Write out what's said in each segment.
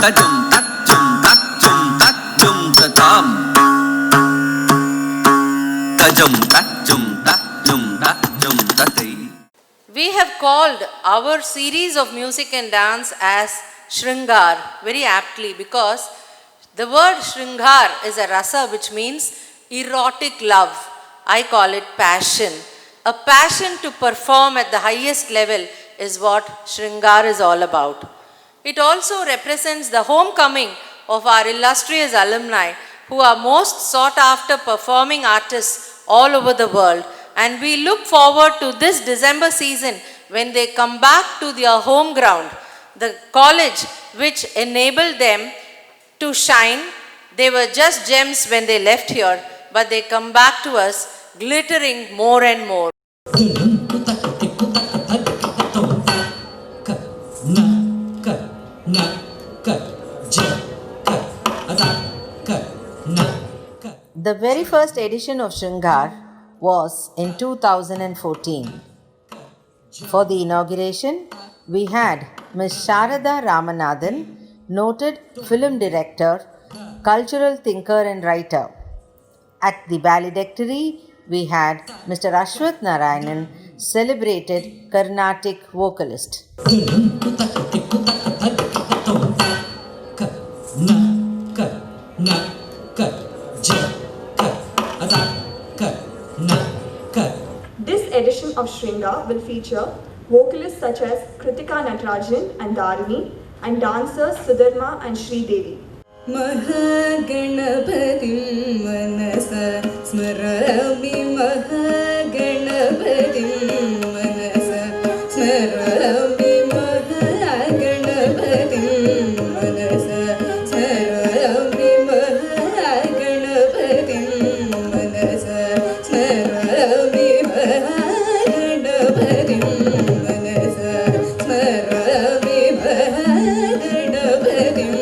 tajum tajum tajum tajum tajum tajum tajum tajum tajum tajum. We have called our series of music and dance as Shringar very aptly because the word Shringar is a rasa which means erotic love. I call it passion. A passion to perform at the highest level is what Shringar is all about. It also represents the homecoming of our illustrious alumni who are most sought after performing artists all over the world. And we look forward to this December season when they come back to their home ground, the college which enabled them to shine. They were just gems when they left here, but they come back to us glittering more and more. The very first edition of Shringar was in 2014. For the inauguration, we had Ms. Sharada Ramanathan, noted film director, cultural thinker and writer. At the valedictory, we had Mr. Ashwath Narayanan, celebrated Carnatic vocalist. This edition of Shringar will feature vocalists such as Kritika Natarajan and Dharini and dancers Sudharma and Sri Devi. Mahaganapatim manasa smarami Mahaganapatim manasa smarami Mahaganapatim manasa smarami Mahaganapatim manasa smarami Mahaganapatim manasa smarami Mahaganapatim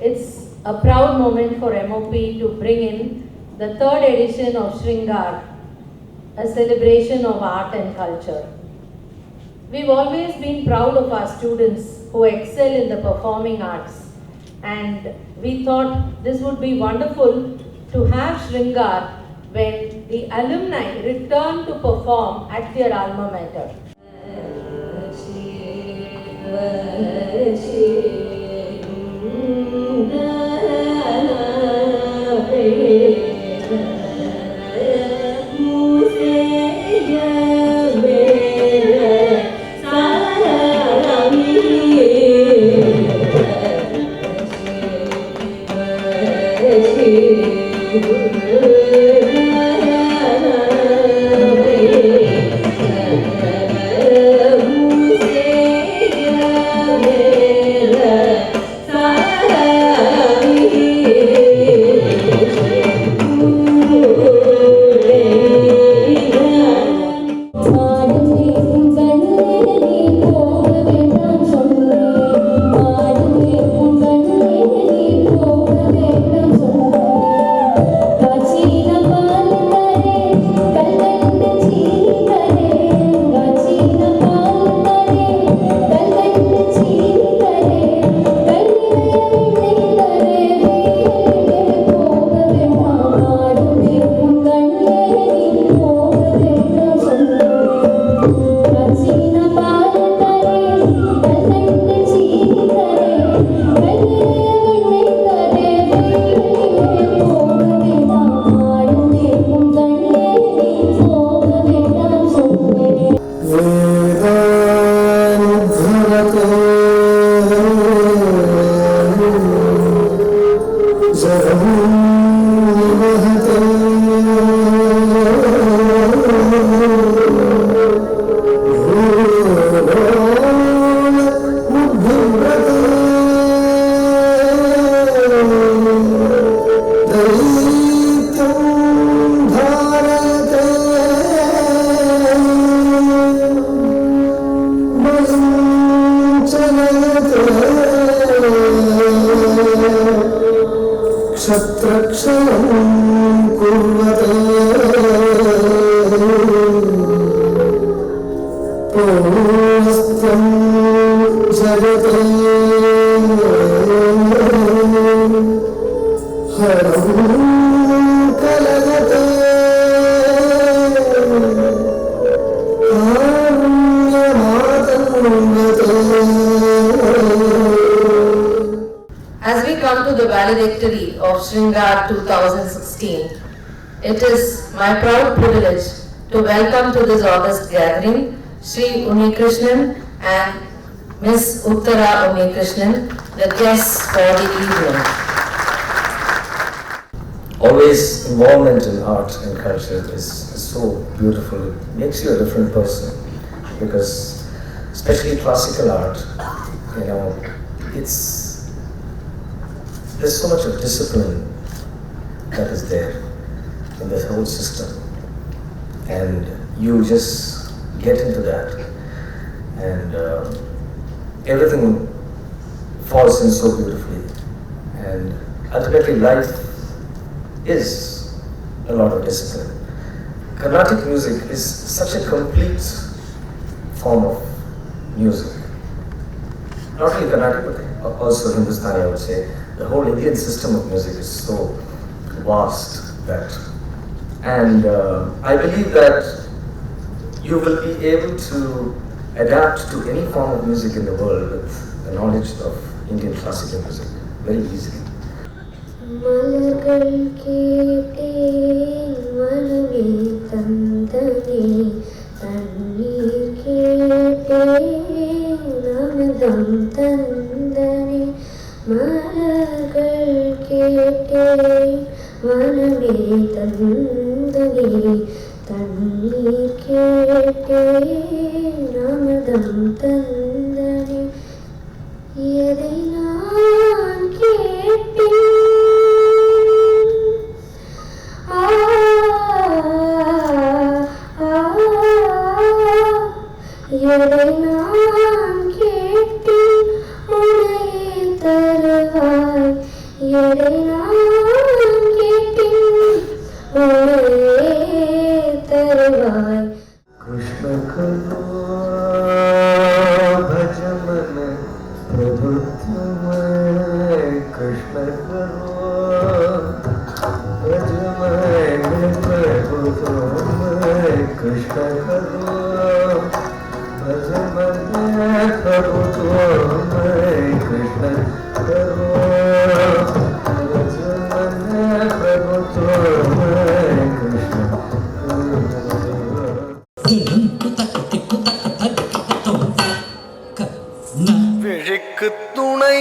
It's a proud moment for MOP to bring in the third edition of Shringar, a celebration of art and culture. We've always been proud of our students who excel in the performing arts, and we thought this would be wonderful to have Shringar when the alumni return to perform at their alma mater. कुर्वते ओस्तं जगते हरं कलगते As we come to the valedictory of Shringar 2016, it is my proud privilege to welcome to this august gathering Sri Unnikrishnan and Miss Uttara Unnikrishnan, the guests for the evening. Always involvement in art and culture is so beautiful. It makes you a different person because especially classical art, there's so much of discipline that is there in this whole system, and you just get into that and everything falls in so beautifully, and ultimately life is a lot of discipline. Carnatic music is such a complete form of music. Not only Carnatic, but also Hindustani, I would say. The whole Indian system of music is so vast that, and I believe that you will be able to adapt to any form of music in the world with the knowledge of Indian classical music very easily. மலர்கள் கேட்டேன் மனமே தந்தனே தண்ணீர் கேட்டேன் அமுதம் தந்தனே மலர்கள் கேட்டேன் மனமே தந்தனே தண்ணீர் கேட்டேன் அமுதம் தந்தனே எதை நான் கேட்டேன் எதை நான் கேட்டேன் உன்னையே தருவாய் எதை நான் கேட்டேன் உன்னையே தருவாய் कृष्ण करो भज मन प्रभुत्व कृष्ण करो भज मन प्रभुत्व कृष्ण करो भज मन प्रभुत्व कृष्ण करो भज मन प्रभुत्व कृष्ण விழிக்கு துணை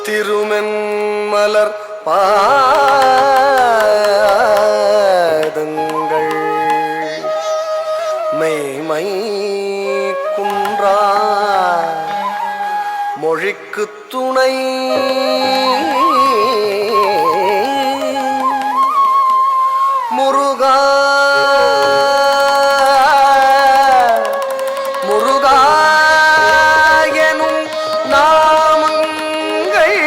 திருமென் மலர் பாதங்கள் மெய்மை குன்றா மொழிக்கு துணை முருகா முருகா எனும் நாமங்கள்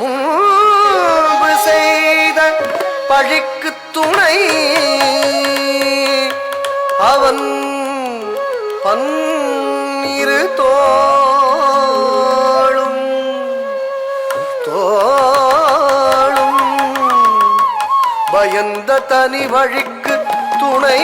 முன்பு செய்த பழிக்கு துணை அவன் பன்னிரு தோளும் பயந்த தனி வழிக்கு துணை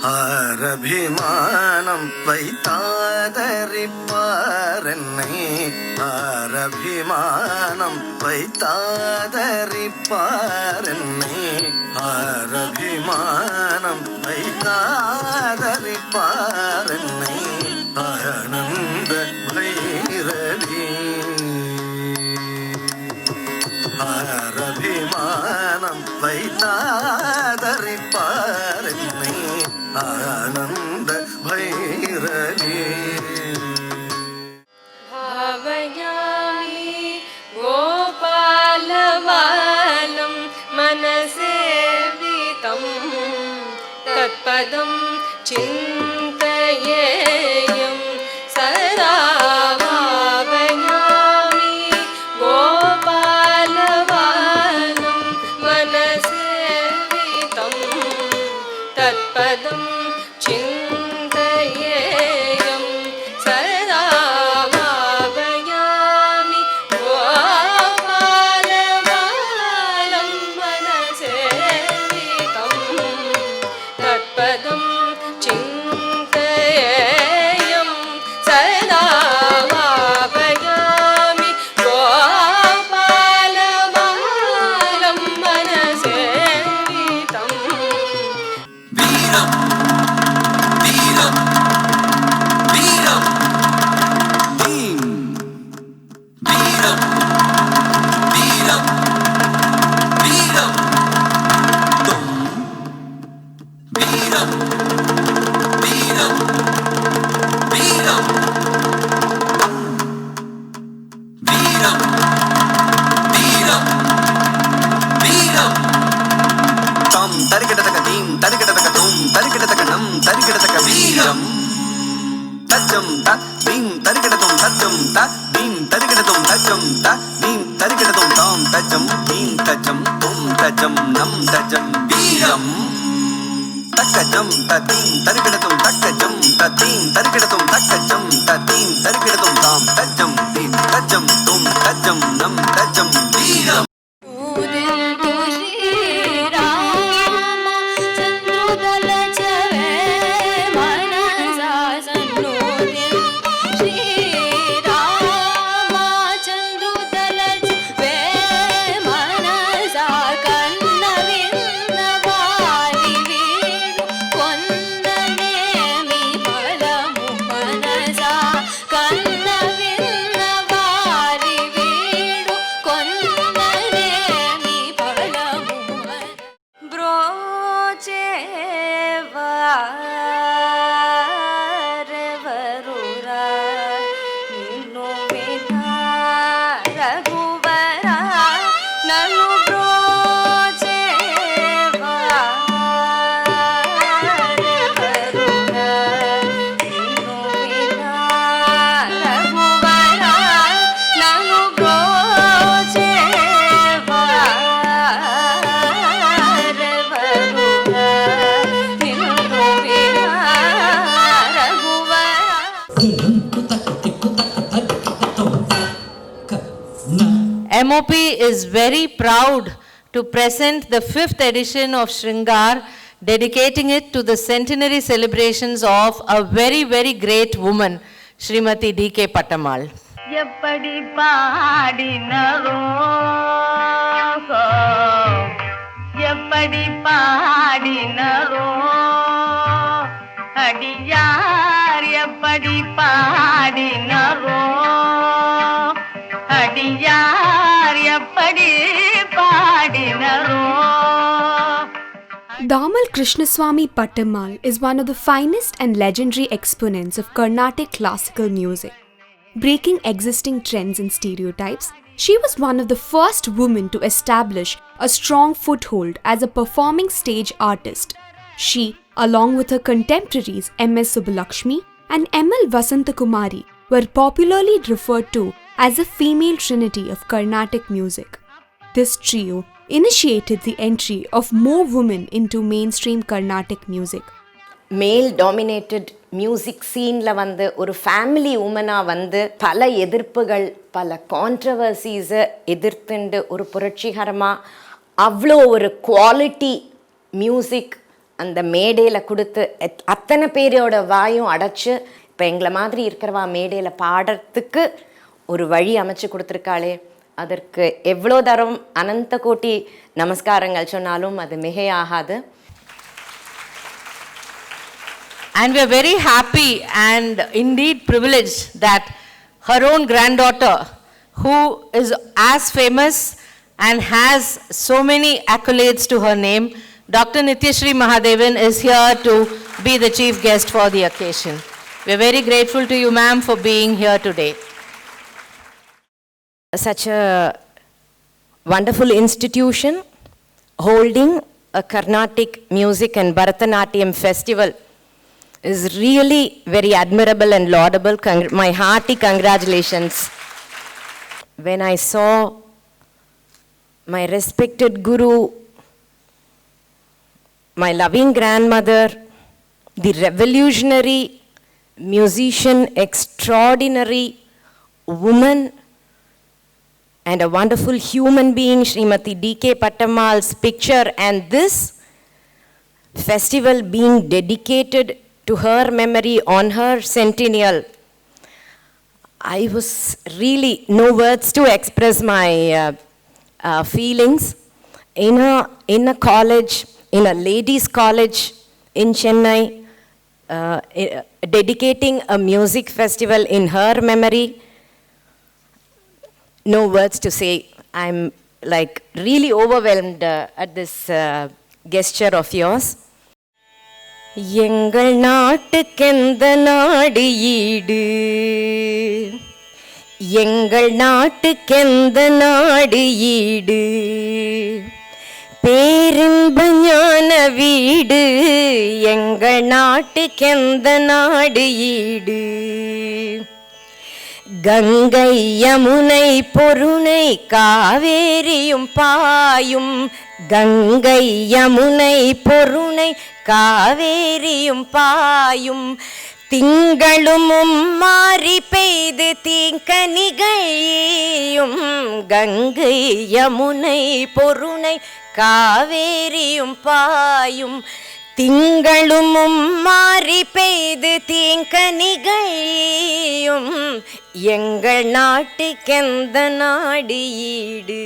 ஆரபிமானம் வைத்தாதரிப்பாரென்னை ஆரபிமானம் வைத்தாதரிப்பாரென்னை ஆரபிமானம் வைத்தாதரிப்பாரென்னை ஆனந்த பைரவி ஆரபிமானம் வைத்தாதரிப்பாரென்னை ஆனந்த பைரவி भावयामि गोपालवालं मनसेवितं तत्पदं चिन्तयेयं सदा भावयामि गोपालवालं मनसेवितं तत्पदं चिन्तयेयं सदा भावयामि गोपालवालं मनसेवितं तत्पदं चिन्तयेयं सदा भावयामि गोपालवालं मनसेवितं வீரம் வீரம் வீரம் பீம் வீரம் வீரம் வீரம் தும் வீரம் வீரம் வீரம் வீரம் வீரம் வீரம் தம் தரிக்கிடத்தக்க தீம் தரிக்கிடத்தக்க தூம் தரிக்கிடத்தக்க நம் தரிக்கிடத்தக்க வீரம் தச்சம் த தீம் தரிக்கிடத்தும் தச்சம் த தீம் தரிக்கிடத்தும் தச்சம் த தீம் தரிக்கிடத்தும் தாம் தச்சம் தீம் தச்சம் தும் தச்சம் நம் தச்சம் வீரம் தக்கஜம் தீம் தரிக்கிடத்தும் தக்கஜம் தீம் தரிக்கிடத்தும் தக்கஜம் தீம் தரிக்கிடத்தும் தாம் தச்சம் தீம் தச்சம் தும் தச்சம் நம் தச்சம் வீரம் MOP is very proud to present the 5th edition of Shringar, dedicating it to the centenary celebrations of a very, very great woman, Srimati D.K. Pattammal. எப்படி பாடினரோ எப்படி பாடினரோ அடியார் எப்படி பாடினரோ அடியார் எப்படி பாடினரோ. Damal Krishnaswamy Pattammal is one of the finest and legendary exponents of Carnatic classical music. Breaking existing trends and stereotypes, she was one of the first women to establish a strong foothold as a performing stage artist. She, along with her contemporaries M.S. Subbulakshmi and M.L. Vasantakumari, were popularly referred to as a female trinity of Carnatic music. This trio initiated the entry of more women into mainstream Carnatic music. மேல் dominated music சீனில் வந்து ஒரு family உமனாக வந்து பல எதிர்ப்புகள் பல கான்ட்ரவர்சிஸை எதிர்த்துண்டு ஒரு புரட்சிகரமாக அவ்வளோ ஒரு குவாலிட்டி மியூசிக் அந்த மேடையில் கொடுத்து அத்தனை பேரோட வாயும் அடைச்சு இப்போ எங்களை மாதிரி இருக்கிறவா மேடையில் பாடுறதுக்கு ஒரு வழி அமைச்சு கொடுத்துருக்காளே, அதற்கு எவ்வளோ தரம் அனந்த கோட்டி நமஸ்காரங்கள் சொன்னாலும் அது மிகையாகாது. And we are very happy and indeed privileged that her own granddaughter, who is as famous and has so many accolades to her name, Dr. Nityashree Mahadevan, is here to be the chief guest for the occasion. We are very grateful to you, ma'am, for being here today. Such a wonderful institution holding a Carnatic music and Bharatanatyam festival is really very admirable and laudable. My hearty congratulations. When I saw my respected guru, my loving grandmother, the revolutionary musician, extraordinary woman, and a wonderful human being, Srimati D.K. Pattammal's picture, and this festival being dedicated to her memory on her centennial, I was really no words to express my feelings. In a college, in a ladies' college in Chennai, dedicating a music festival in her memory, no words to say. I'm like really overwhelmed at this gesture of yours. எங்கள் நாட்டுக்கெந்த நாடு ஈடு, எங்கள் நாட்டுக்கெந்த நாடு ஈடு, பேரின்ப ஞான வீடு, எங்கள் நாட்டுக்கெந்த நாடு ஈடு, கங்கை யமுனை பொருணை காவேரியும் பாயும், கங்கை யமுனை பொருணை காவேரியும் பாயும், திங்களும் மாறி பெய்து தீங்கனிகையும், கங்கை யமுனை பொருணை காவேரியும் பாயும், திங்களும் மாறி பெய்து தீங்கனிகையும், எங்கள் நாட்டுக்கெந்த நாடு ஈடு.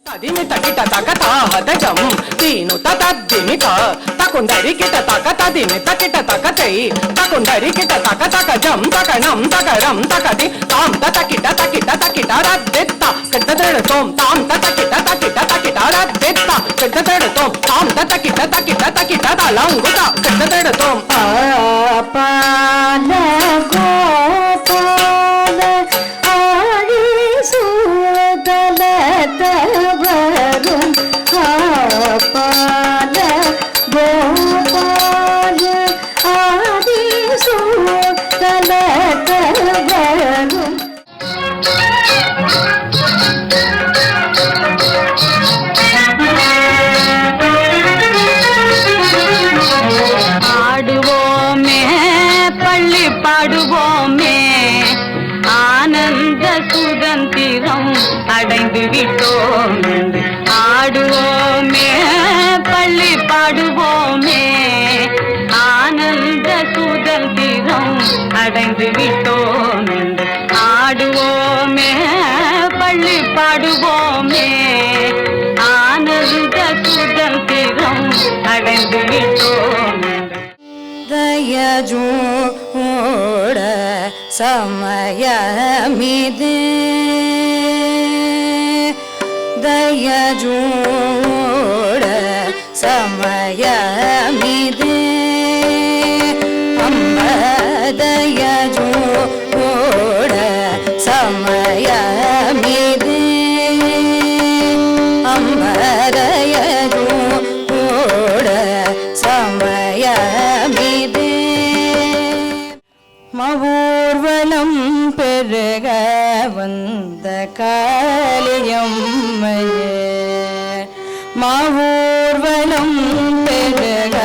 Tadimi takita takata hadajam tinu tatadimita takundari kita takatadimi takita takatai takundari kita takatakajam takanam takaram takati tam tatakita takita takita radetta kettadretom tam tatakita takita takita radetta kettadretom tam tatakita takita takita talanguta kettadretom apala gopala ari sudala Gopala, Gopala, Adi Sudala Varum. ஆடுவோமே பள்ளி பாடுவோமே ஆனந்த சுதந்திரம் அடைந்து விட்டோம், ஆடுவோமே பள்ளி பாடுவோமே ஆனந்த சுதந்திரம் அடைந்து விட்டோம், ஆடுவோமே பள்ளி பாடுவோமே ஆனந்த சுதந்திரம் அடைந்து விட்டோம். தயஜோட சமயமிது, தயஜோட சமயமிது, அம்ப தயஜோட சமயமிது, அம்ப தயஜோட சமயமிது. மவூர்வலம் பெருக வந்த காளியம்மையே, மவூர்வலம் பெருக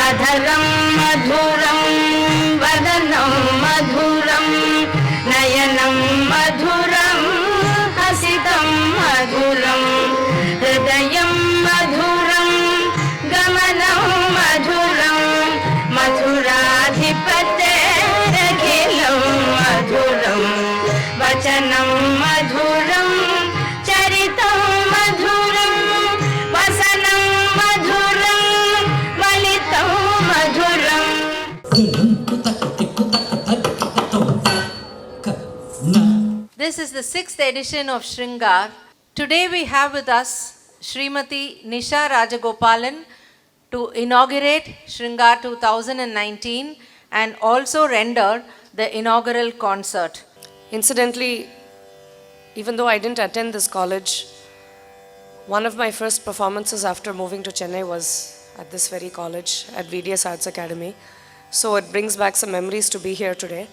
अधरं मधुरं वदनं मधुरं नयनं मधुरं हसितं मधुरं हृदयं मधुरं गमनं मधुरं मधुराधिपतेरखिलं मधुरं वचनं मधुरं चरितं मधुरं वसनं मधुरं वलितं मधुरम् This is the 6th edition of Shringar. Today we have with us Srimati Nisha Rajagopalan to inaugurate Shringar 2019 and also render the inaugural concert. Incidentally, even though I didn't attend this college, one of my first performances after moving to Chennai was at this very college, at VDS Arts Academy. So it brings back some memories to be here today.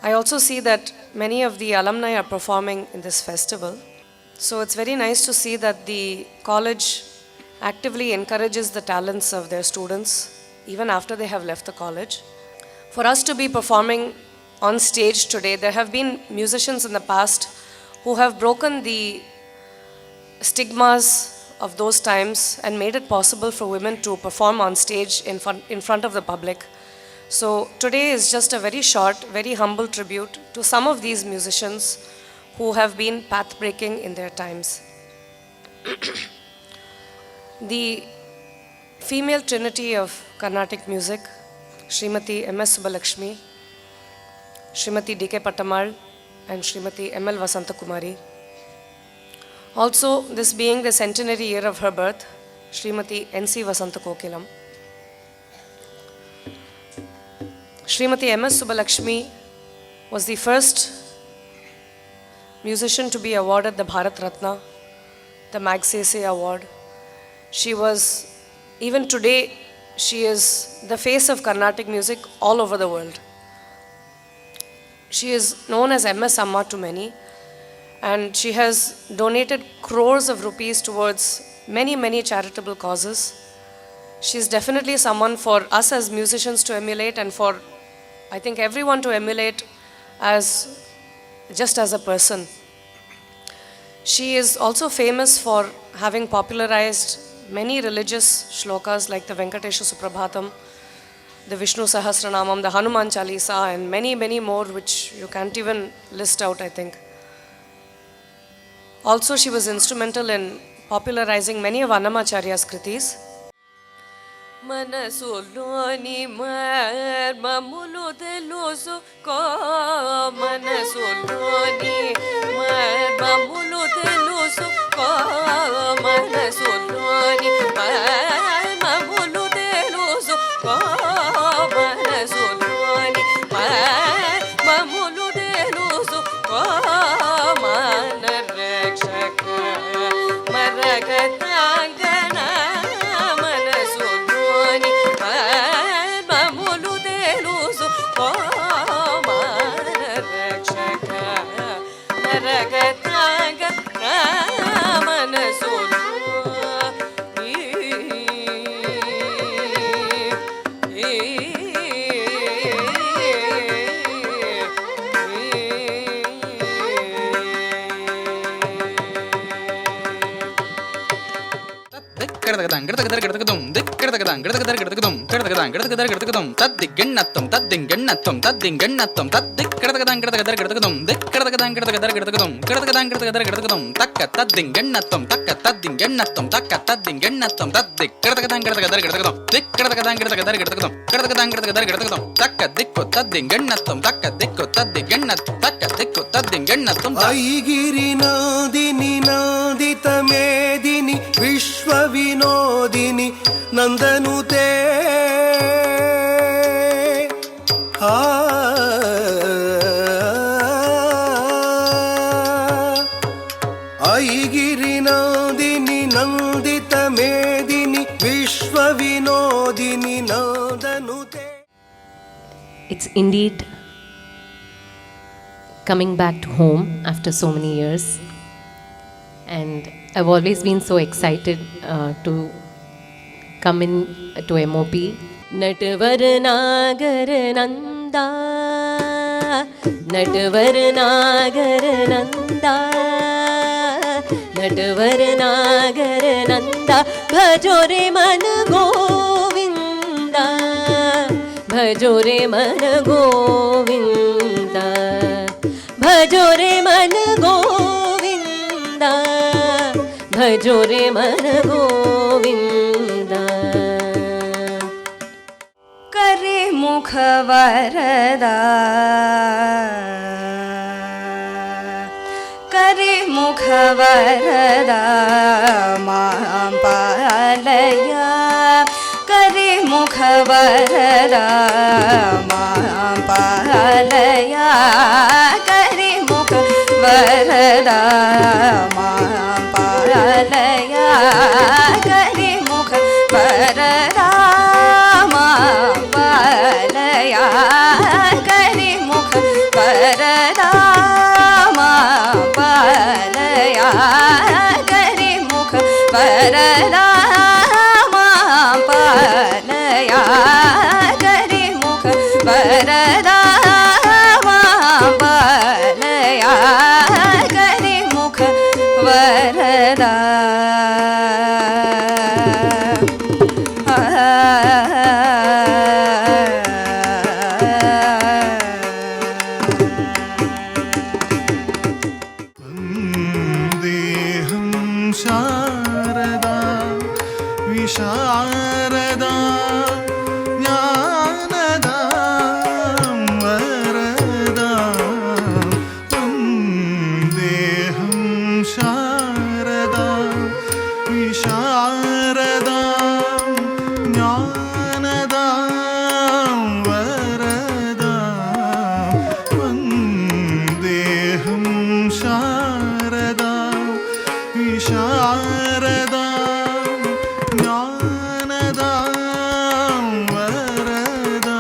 I also see that many of the alumni are performing in this festival. So it's very nice to see that the college actively encourages the talents of their students even after they have left the college. For us to be performing on stage today, there have been musicians in the past who have broken the stigmas of those times and made it possible for women to perform on stage in front of the public. So today is just a very short, very humble tribute to some of these musicians who have been path-breaking in their times. The female trinity of Carnatic music, Srimati M.S. Subbalakshmi, Srimati D.K. Pattamal, and Srimati M.L. Vasantakumari. Also, this being the centenary year of her birth, Srimati N.C. Vasantakokilam. Srimati M.S. Subbalakshmi was the first musician to be awarded the Bharat Ratna, the Magsaysay Award. She was, even today, she is the face of Carnatic music all over the world. She is known as MS Amma to many, and she has donated crores of rupees towards many, many charitable causes. She is definitely someone for us as musicians to emulate and for, I think, everyone to emulate as just as a person. She is also famous for having popularized many religious shlokas like the Venkatesha Suprabhatam, the Vishnu Sahasranamam, the Hanuman Chalisa, and many, many more which you can't even list out, I think. Also, she was instrumental in popularizing many of Annamacharya's kritis. మనసులోని మర్మములు తెలుసుకో మనసులోని మర్మములు తెలుసుకో మనసులోని మర్మములు తెలుసుకో మనసులోని మర్మములు తెలుసుకో మన రక్షక మరగతాంగన ఐగిరినాదిని నాదితమేదిని విశ్వవినోదిని నందనుతే ఐగిరినాదిని నందితమేదిని విశ్వవినోదిని నందనుతే. It's indeed coming back to home after so many years, and I've always been so excited to come in to MOP Natwar नागर नंदा, नटवर नागर नंदा, नटवर नागर नंदा, भजो रे मन गोविंदा, भजो रे मन गोविंदा, भजो रे मन गोविंदा, भजो रे मन गोविंदा। करे मुख वरदा, करे मुख वरदा मां पालया, करे मुख वरदा मां पालया, करे मुख वरदा मां पालया, करे मुख वरदा मां पालया, करे मुख वरदा मां पालया, करे मुख वरदा मां पालया, करे मुख वरदा मां पालया, करे मुख वरदा। देहं शारदा विशारदा ज्ञानदा वरदा, देहं शारदा विशारदा ज्ञानदा वरदा, देहं शारदा विशारदा ज्ञानदा वरदा।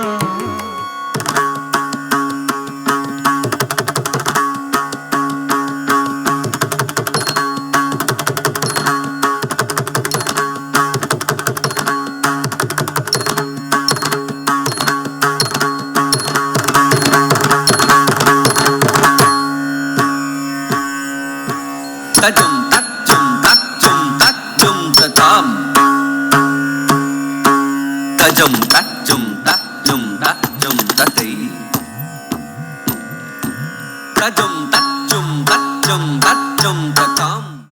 तजुम तजुम तजुम तजुम तताम, तजुम तजुम